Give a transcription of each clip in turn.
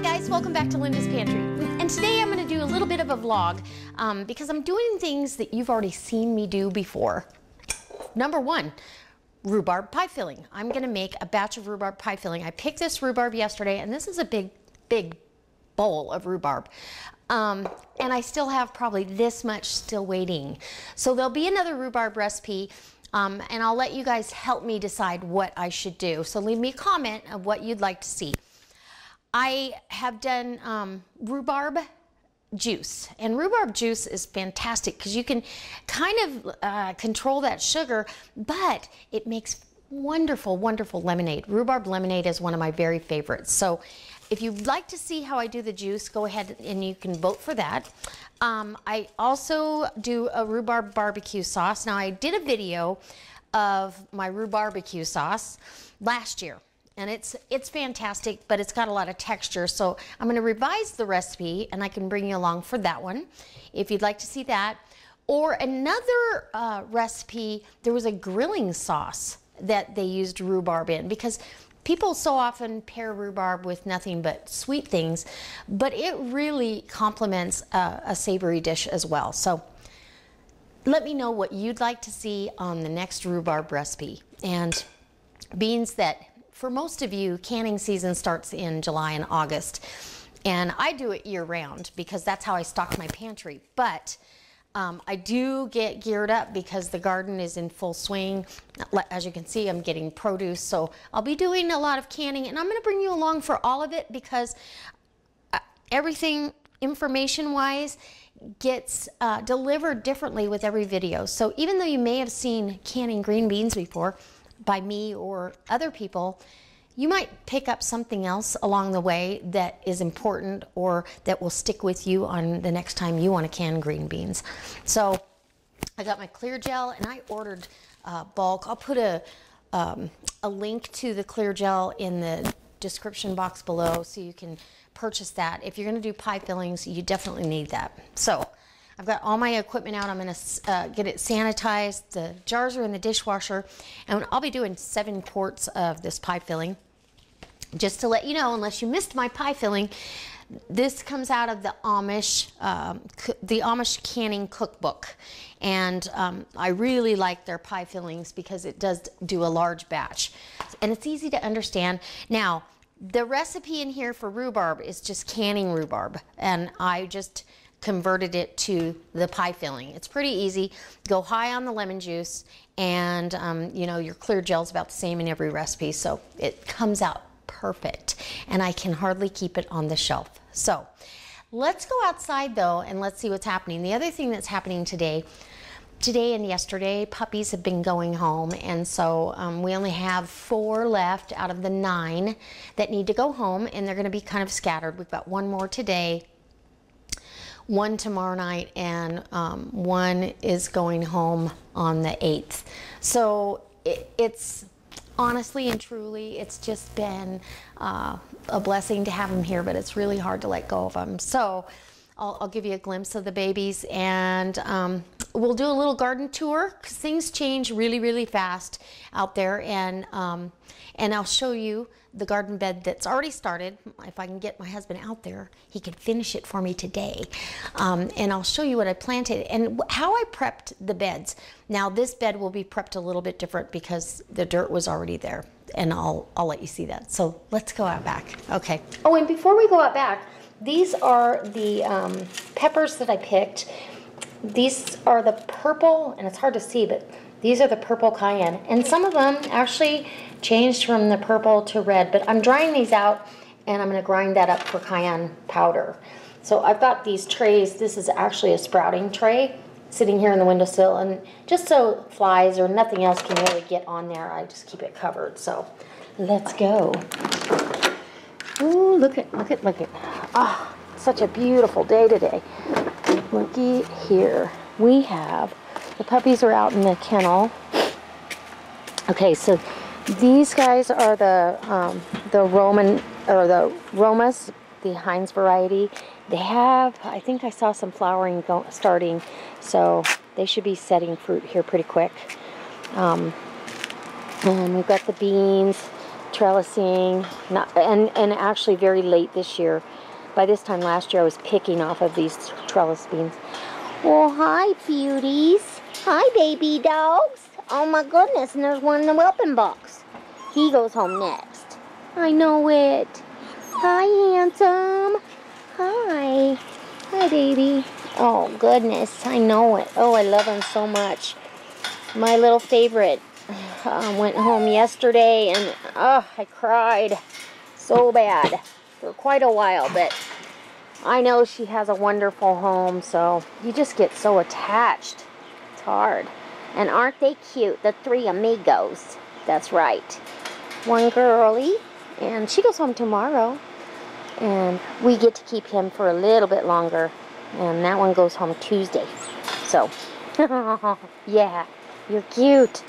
Hi guys, welcome back to Linda's Pantry. And today I'm going to do a little bit of a vlog because I'm doing things that you've already seen me do before. Number one, rhubarb pie filling. I'm going to make a batch of rhubarb pie filling. I picked this rhubarb yesterday, and this is a big bowl of rhubarb. And I still have probably this much still waiting. So there'll be another rhubarb recipe, and I'll let you guys help me decide what I should do. So leave me a comment of what you'd like to see. I have done rhubarb juice, and rhubarb juice is fantastic because you can kind of control that sugar, but it makes wonderful lemonade. Rhubarb lemonade is one of my very favorites. So if you'd like to see how I do the juice, go ahead and you can vote for that. I also do a rhubarb barbecue sauce. Now I did a video of my rhubarb barbecue sauce last year, and it's fantastic, but it's got a lot of texture. So I'm going to revise the recipe, and I can bring you along for that one if you'd like to see that. Or another recipe, there was a grilling sauce that they used rhubarb in, because people so often pair rhubarb with nothing but sweet things, but it really complements a savory dish as well. So let me know what you'd like to see on the next rhubarb recipe. And beans that, for most of you, canning season starts in July and August, and I do it year-round because that's how I stock my pantry. But I do get geared up because the garden is in full swing. As you can see, I'm getting produce, so I'll be doing a lot of canning, and I'm going to bring you along for all of it because everything information-wise gets delivered differently with every video. So even though you may have seen canning green beans before by me or other people, you might pick up something else along the way that is important or that will stick with you on the next time you want to can green beans. So I got my clear gel, and I ordered bulk. I'll put a link to the clear gel in the description box below so you can purchase that. If you're going to do pie fillings, you definitely need that. So I've got all my equipment out. I'm going to get it sanitized. The jars are in the dishwasher, and I'll be doing 7 quarts of this pie filling. Just to let you know, unless you missed my pie filling, this comes out of the Amish canning cookbook, and I really like their pie fillings because it does do a large batch, and it's easy to understand. Now, the recipe in here for rhubarb is just canning rhubarb, and I just converted it to the pie filling. It's pretty easy. Go high on the lemon juice, and you know, your clear gel is about the same in every recipe, so it comes out perfect, and I can hardly keep it on the shelf. So let's go outside though, and let's see what's happening. The other thing that's happening today and yesterday, puppies have been going home, and so we only have 4 left out of the 9 that need to go home, and they're going to be kind of scattered. We've got 1 more today, 1 tomorrow night, and 1 is going home on the 8th. So it's honestly and truly, it's just been a blessing to have them here, but it's really hard to let go of them. So I'll give you a glimpse of the babies, and we'll do a little garden tour because things change really fast out there, and I'll show you the garden bed that's already started. If I can get my husband out there, he can finish it for me today. And I'll show you what I planted and how I prepped the beds. Now this bed will be prepped a little bit different because the dirt was already there, and I'll let you see that. So let's go out back. Okay. Oh, and before we go out back, these are the peppers that I picked. These are the purple, and it's hard to see, but these are the purple cayenne. And some of them actually changed from the purple to red, but I'm drying these out, and I'm going to grind that up for cayenne powder. So I've got these trays. This is actually a sprouting tray sitting here in the windowsill, and just so flies or nothing else can really get on there, I just keep it covered. So let's go. Ooh, look at. Ah, such a beautiful day today. Looky here. We have, the puppies are out in the kennel. Okay, so these guys are the Romas, the Heinz variety. They have, I think I saw some flowering starting, so they should be setting fruit here pretty quick. And we've got the beans, trellising, and actually very late this year. By this time last year, I was picking off of these trellis beans. Well, hi, beauties. Hi, baby dogs. Oh, my goodness, and there's one in the whelping box. He goes home next. I know it. Hi, handsome. Hi. Hi, baby. Oh, goodness, I know it. Oh, I love him so much. My little favorite went home yesterday, and I cried so bad for quite a while, but I know she has a wonderful home, so you just get so attached. It's hard. And aren't they cute, the three amigos? That's right. One girly, and she goes home tomorrow, and we get to keep him for a little bit longer, and that one goes home Tuesday. So, yeah, you're cute.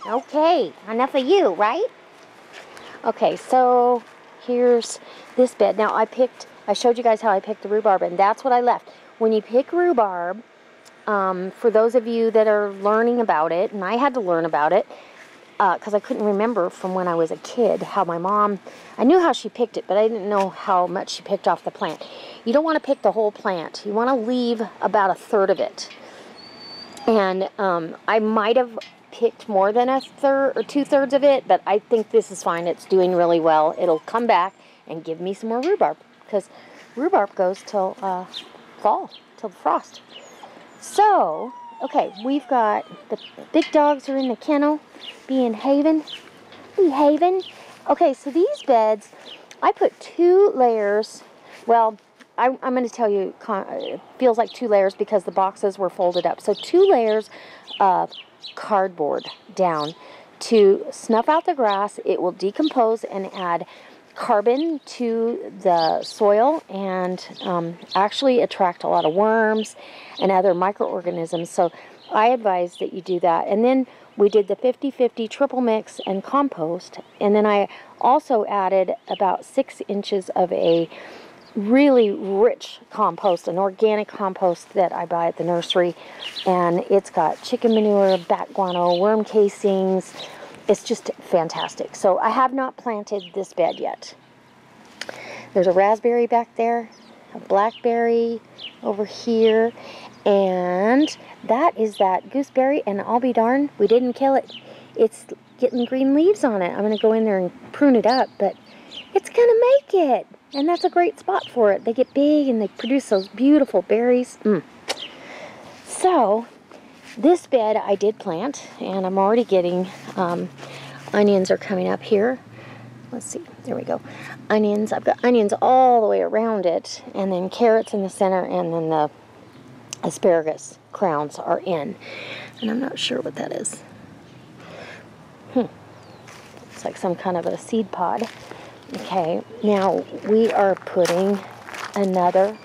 Okay, enough of you, right? Okay, so here's this bed. Now I showed you guys how I picked the rhubarb, and that's what I left. When you pick rhubarb, for those of you that are learning about it, and I had to learn about it, because I couldn't remember from when I was a kid how my mom, I knew how she picked it, but I didn't know how much she picked off the plant. You don't want to pick the whole plant. You want to leave about 1/3 of it. And I might have picked more than 1/3 or 2/3 of it, but I think this is fine. It's doing really well. It'll come back and give me some more rhubarb, because rhubarb goes till fall, till the frost. So, okay, we've got the big dogs are in the kennel, behaving. Okay, so these beds, I put 2 layers. Well, I'm going to tell you, it feels like 2 layers because the boxes were folded up. So 2 layers of cardboard down to snuff out the grass. It will decompose and add carbon to the soil, and actually attract a lot of worms and other microorganisms. So I advise that you do that. And then we did the 50-50 triple mix and compost, and then I also added about 6 inches of a really rich compost, an organic compost that I buy at the nursery, and it's got chicken manure, bat guano, worm casings. It's just fantastic. So I have not planted this bed yet. There's a raspberry back there, a blackberry over here, and that is that gooseberry, and I'll be darned, we didn't kill it. It's getting green leaves on it. I'm going to go in there and prune it up, but it's going to make it, and that's a great spot for it. They get big, and they produce those beautiful berries. So, this bed I did plant, and I'm already getting, onions are coming up here. Let's see, there we go. Onions, I've got onions all the way around it, and then carrots in the center, and then the asparagus crowns are in. And I'm not sure what that is. It's like some kind of a seed pod. Okay, now we are putting another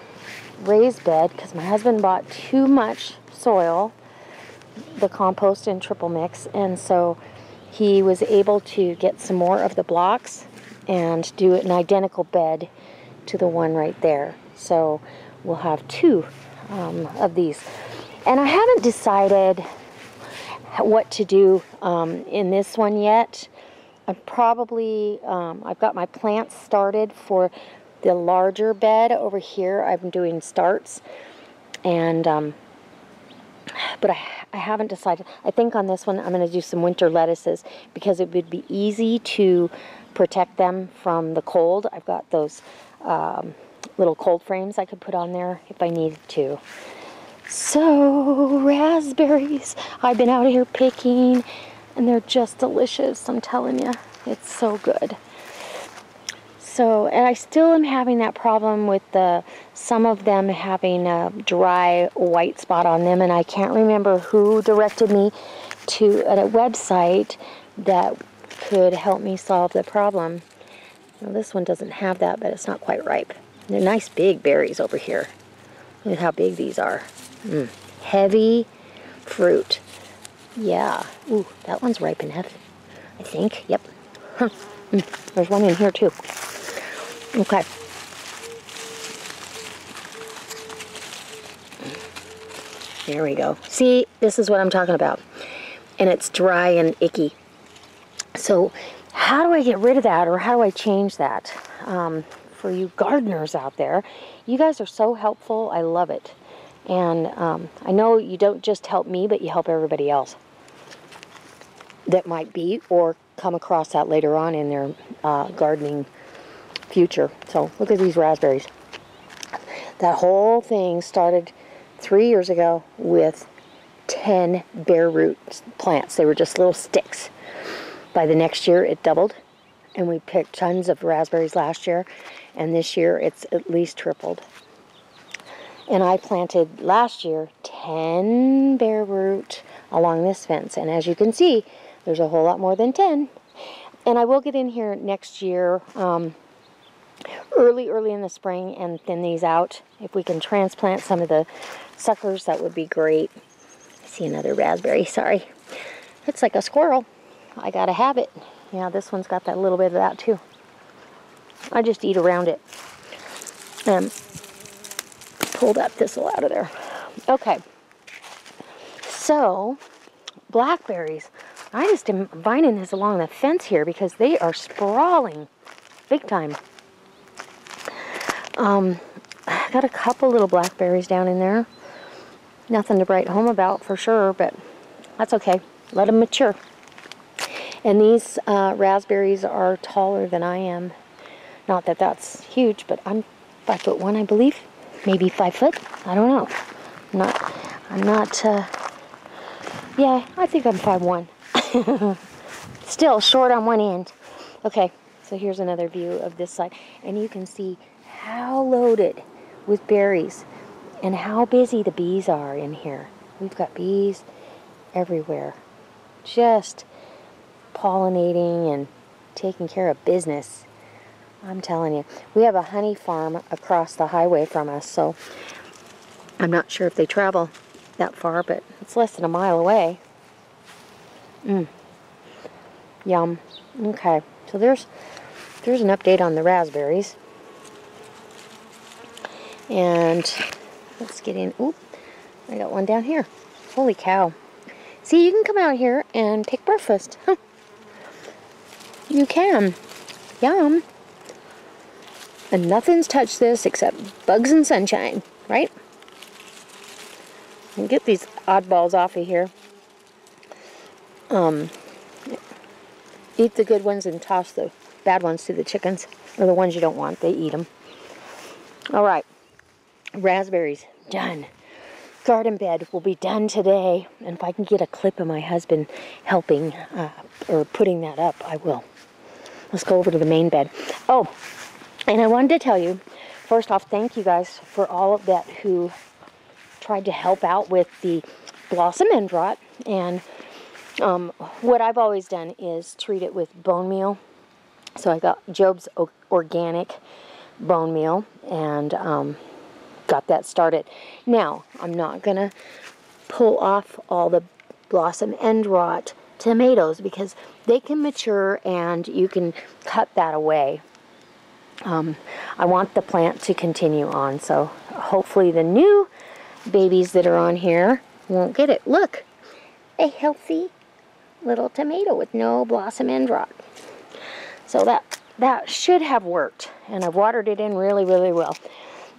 raised bed, because my husband bought too much soil, the compost and triple mix, and so he was able to get some more of the blocks and do an identical bed to the one right there. So we'll have 2 of these. And I haven't decided what to do in this one yet. I've got my plants started for the larger bed over here. I'm doing starts, and but I haven't decided. I think on this one I'm going to do some winter lettuces, because it would be easy to protect them from the cold. I've got those little cold frames I could put on there if I needed to. So, raspberries. I've been out here picking, and they're just delicious, I'm telling you. It's so good. So, and I still am having that problem with some of them having a dry white spot on them, and I can't remember who directed me to a website that could help me solve the problem. Well, this one doesn't have that, but it's not quite ripe. They're nice big berries over here. Look at how big these are. Heavy fruit. Yeah. Ooh, that one's ripe enough, I think. Yep. There's one in here too. Okay. There we go. See, this is what I'm talking about. And it's dry and icky. So how do I get rid of that, or how do I change that? For you gardeners out there, you guys are so helpful. I love it. And I know you don't just help me, but you help everybody else that might be or come across that later on in their gardening future. So look at these raspberries. That whole thing started 3 years ago with 10 bare root plants. They were just little sticks. By the next year, it doubled, and we picked tons of raspberries last year, and this year it's at least tripled. And I planted last year 10 bare root along this fence, and as you can see, there's a whole lot more than 10. And I will get in here next year, early in the spring, and thin these out. If we can transplant some of the suckers, that would be great. I see another raspberry, sorry. It's like a squirrel. I gotta have it. Yeah, this one's got that little bit of that too. I just eat around it. Pull that thistle out of there. Okay. So, blackberries. I just am vining this along the fence here because they are sprawling big time. I got a couple little blackberries down in there. Nothing to write home about for sure, but that's okay. Let them mature. And these raspberries are taller than I am. Not that that's huge, but I'm 5'1", I believe. Maybe 5 foot. I don't know. I'm not. Yeah, I think I'm 5'1". Still short on one end. Okay, so here's another view of this side, and you can see how loaded with berries and how busy the bees are in here. We've got bees everywhere, just pollinating and taking care of business. I'm telling you. We have a honey farm across the highway from us, so I'm not sure if they travel that far, but it's less than a mile away. Yum. Okay, so there's an update on the raspberries. And let's get in. Oop, I got one down here. Holy cow. See, you can come out here and pick breakfast. Huh. You can. Yum. And nothing's touched this except bugs and sunshine, right? And get these oddballs off of here. Eat the good ones and toss the bad ones to the chickens. Or the ones you don't want, they eat them. All right. Raspberries, done. Garden bed will be done today. And if I can get a clip of my husband helping or putting that up, I will. Let's go over to the main bed. Oh, and I wanted to tell you, first off, thank you guys for all of that who tried to help out with the blossom end rot. And what I've always done is treat it with bone meal. So I got Job's organic bone meal and got that started. Now, I'm not going to pull off all the blossom end rot tomatoes because they can mature and you can cut that away. I want the plant to continue on, so hopefully the new babies that are on here won't get it. Look, a healthy little tomato with no blossom end rot. So that should have worked, and I've watered it in really, really well.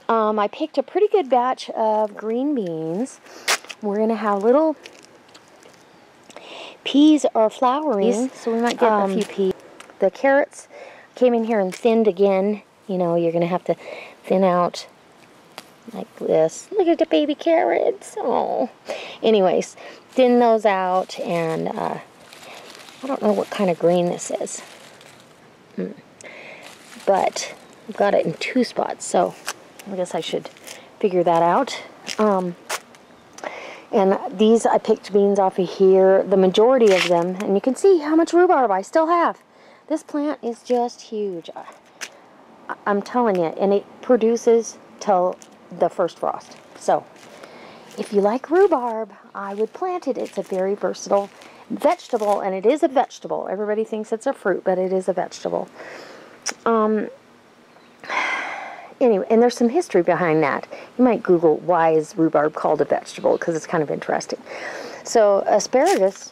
I picked a pretty good batch of green beans. We're going to have little peas are flowering, so we might get a few peas. The carrots came in here and thinned again. You know, you're going to have to thin out like this. Look at the baby carrots. Oh. Anyways, thin those out, and I don't know what kind of green this is. But I've got it in 2 spots, so I guess I should figure that out. And these, I picked beans off of here, the majority of them, and you can see how much rhubarb I still have. This plant is just huge. I'm telling you, and it produces till the first frost. So, if you like rhubarb, I would plant it. It's a very versatile vegetable, and it is a vegetable. Everybody thinks it's a fruit, but it is a vegetable. Anyway, and there's some history behind that. You might Google, why is rhubarb called a vegetable, because it's kind of interesting. So, asparagus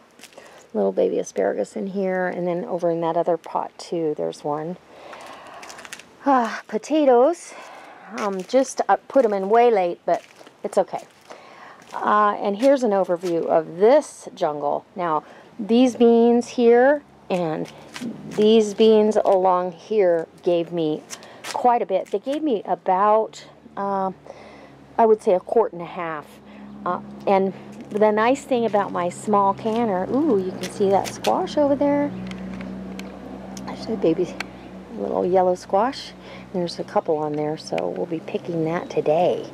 little baby asparagus in here, and then over in that other pot too, there's one. Potatoes, just put them in way late, but it's okay. And here's an overview of this jungle. Now, these beans here and these beans along here gave me quite a bit. They gave me about, I would say, 1.5 quarts. And the nice thing about my small canner, ooh, you can see that squash over there. Actually, baby, little yellow squash. And there's a couple on there, so we'll be picking that today.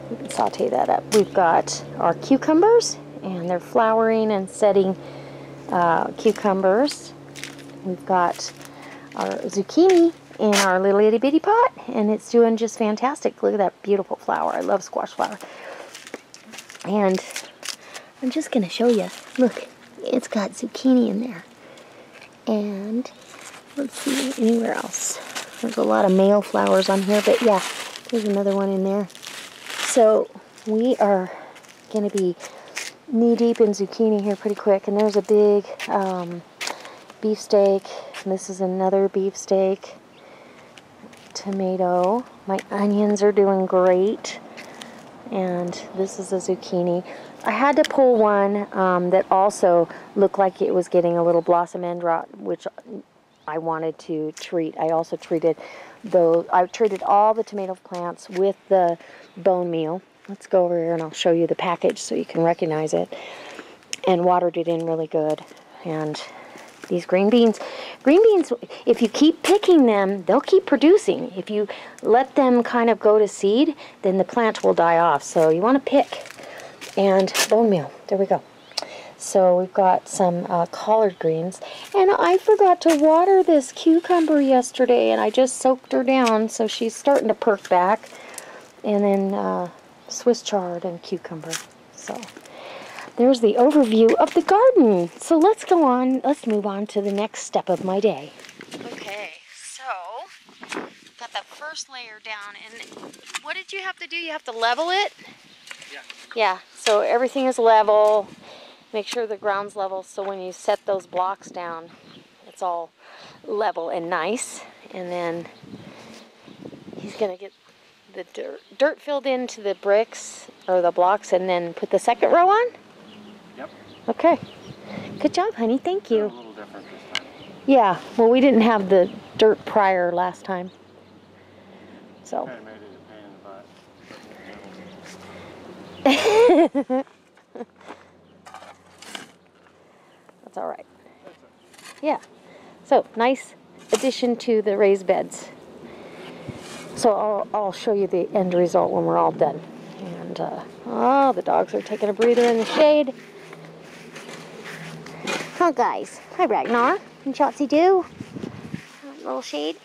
We can saute that up. We've got our cucumbers, and they're flowering and setting cucumbers. We've got our zucchini in our little itty bitty pot, and it's doing just fantastic. Look at that beautiful flower. I love squash flower. And I'm just going to show you. Look, it's got zucchini in there. And let's see anywhere else. There's a lot of male flowers on here, but yeah, there's another one in there. So we are going to be knee-deep in zucchini here pretty quick. And there's a big beefsteak. This is another beefsteak. Tomato. My onions are doing great. And this is a zucchini. I had to pull one that also looked like it was getting a little blossom end rot, which I wanted to treat. I also treated those. I treated all the tomato plants with the bone meal. Let's go over here and I'll show you the package so you can recognize it. And watered it in really good. And these green beans, if you keep picking them, they'll keep producing. If you let them kind of go to seed, then the plant will die off. So you want to pick. And bone meal. There we go. So we've got some collard greens. And I forgot to water this cucumber yesterday, and I just soaked her down, so she's starting to perk back. And then Swiss chard and cucumber. So there's the overview of the garden. So let's go on. Let's move on to the next step of my day. Okay, so got the first layer down. And what did you have to do? You have to level it? Yeah, so everything is level. Make sure the ground's level so when you set those blocks down, it's all level and nice. And then he's going to get the dirt filled into the bricks or the blocks and then put the second row on? Yep. Okay. Good job, honey. Thank you. A little different this time. Yeah, well, we didn't have the dirt prior last time. So. Kind of made it a pain in the butt. That's all right. Yeah. So nice addition to the raised beds. So I'll show you the end result when we're all done. And oh, the dogs are taking a breather in the shade. Huh, guys? Hi, Ragnar and Shotzi do. Little shade.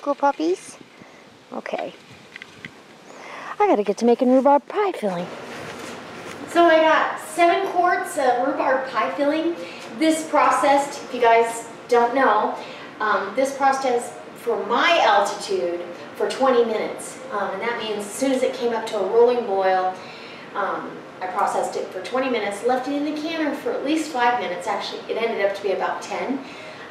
Cool puppies. Okay. I gotta get to making rhubarb pie filling. So I got 7 quarts of rhubarb pie filling. This processed, if you guys don't know, this processed for my altitude for 20 minutes. And that means as soon as it came up to a rolling boil, I processed it for 20 minutes, left it in the canner for at least 5 minutes. Actually, it ended up to be about 10.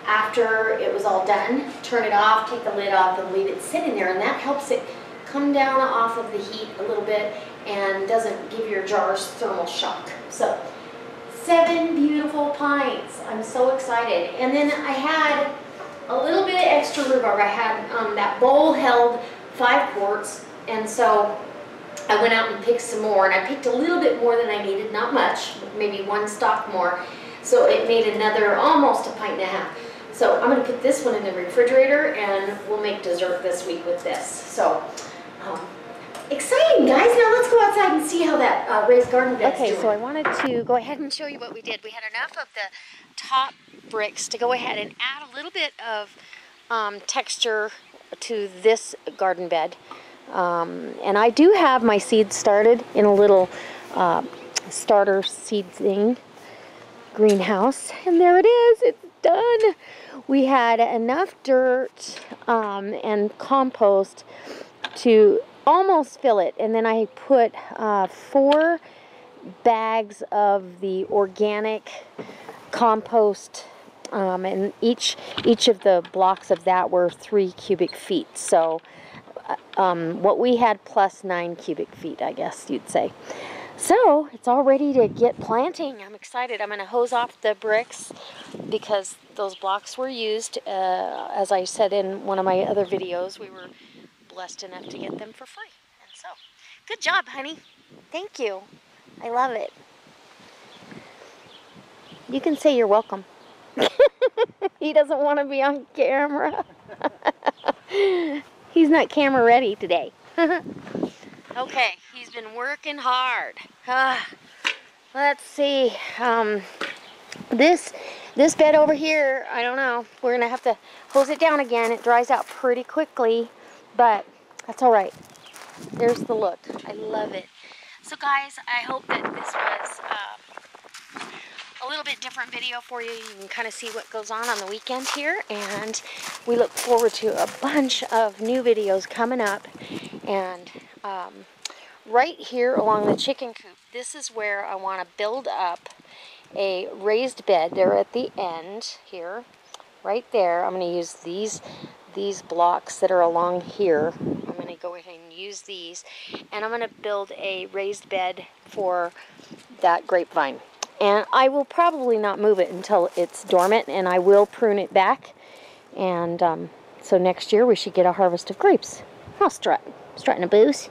After it was all done, turn it off, take the lid off, and leave it sit in there. And that helps it come down off of the heat a little bit and doesn't give your jars thermal shock. So 7 beautiful pints. I'm so excited. And then I had a little bit of extra rhubarb. I had that bowl held 5 quarts, and so I went out and picked some more, and I picked a little bit more than I needed, not much, maybe 1 stalk more. So it made another almost 1.5 pints. So I'm going to put this one in the refrigerator, and we'll make dessert this week with this. So exciting, guys. Now let's go outside and see how that raised garden bed's doing. Okay, so I wanted to go ahead and show you what we did. We had enough of the top bricks to go ahead and add a little bit of texture to this garden bed. And I do have my seeds started in a little starter seed thing, greenhouse. And there it is. It's done. We had enough dirt and compost to almost fill it, and then I put 4 bags of the organic compost, and each of the blocks of that were 3 cubic feet. So what we had plus 9 cubic feet, I guess you'd say. So it's all ready to get planting. I'm excited. I'm going to hose off the bricks because those blocks were used. As I said in one of my other videos, we were blessed enough to get them for free. And so, good job, honey. Thank you. I love it. You can say you're welcome. He doesn't want to be on camera. He's not camera ready today. Okay, he's been working hard. Let's see. This bed over here, I don't know. We're going to have to hose it down again. It dries out pretty quickly, but that's all right. There's the look. I love it. So guys, I hope that this was a little bit different video for you. You can kind of see what goes on the weekend here, and we look forward to a bunch of new videos coming up. And right here along the chicken coop, this is where I want to build up a raised bed. They're at the end here, right there. I'm going to use these blocks that are along here. I'm going to go ahead and use these, and I'm going to build a raised bed for that grapevine. And I will probably not move it until it's dormant, and I will prune it back. And so next year we should get a harvest of grapes. I'll strutting a booze.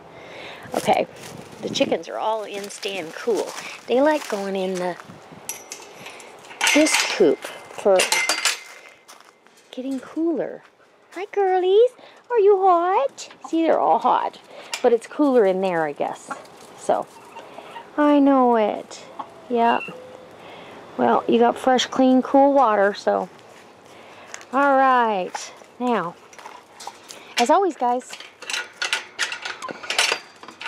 Okay, the chickens are all in staying cool. They like going in this coop for getting cooler. Hi, girlies. Are you hot? See, they're all hot. But it's cooler in there, I guess. So, I know it. Yeah. Well, you got fresh, clean, cool water, so. All right. Now, as always, guys,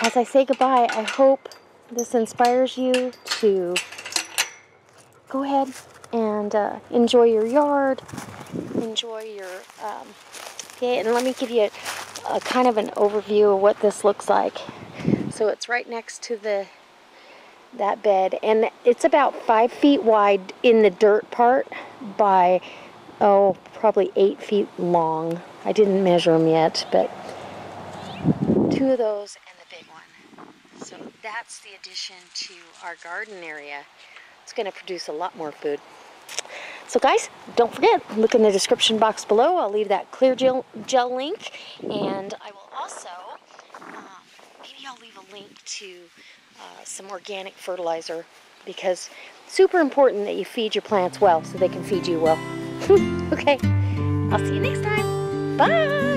as I say goodbye, I hope this inspires you to go ahead and enjoy your yard, enjoy your, okay, and let me give you a kind of an overview of what this looks like. So it's right next to that bed, and it's about 5 feet wide in the dirt part by, probably 8 feet long. I didn't measure them yet, but 2 of those and the big one. So that's the addition to our garden area. It's going to produce a lot more food. So guys, don't forget, look in the description box below. I'll leave that clear gel link, and I will also, maybe I'll leave a link to some organic fertilizer, because it's super important that you feed your plants well so they can feed you well. Okay, I'll see you next time. Bye!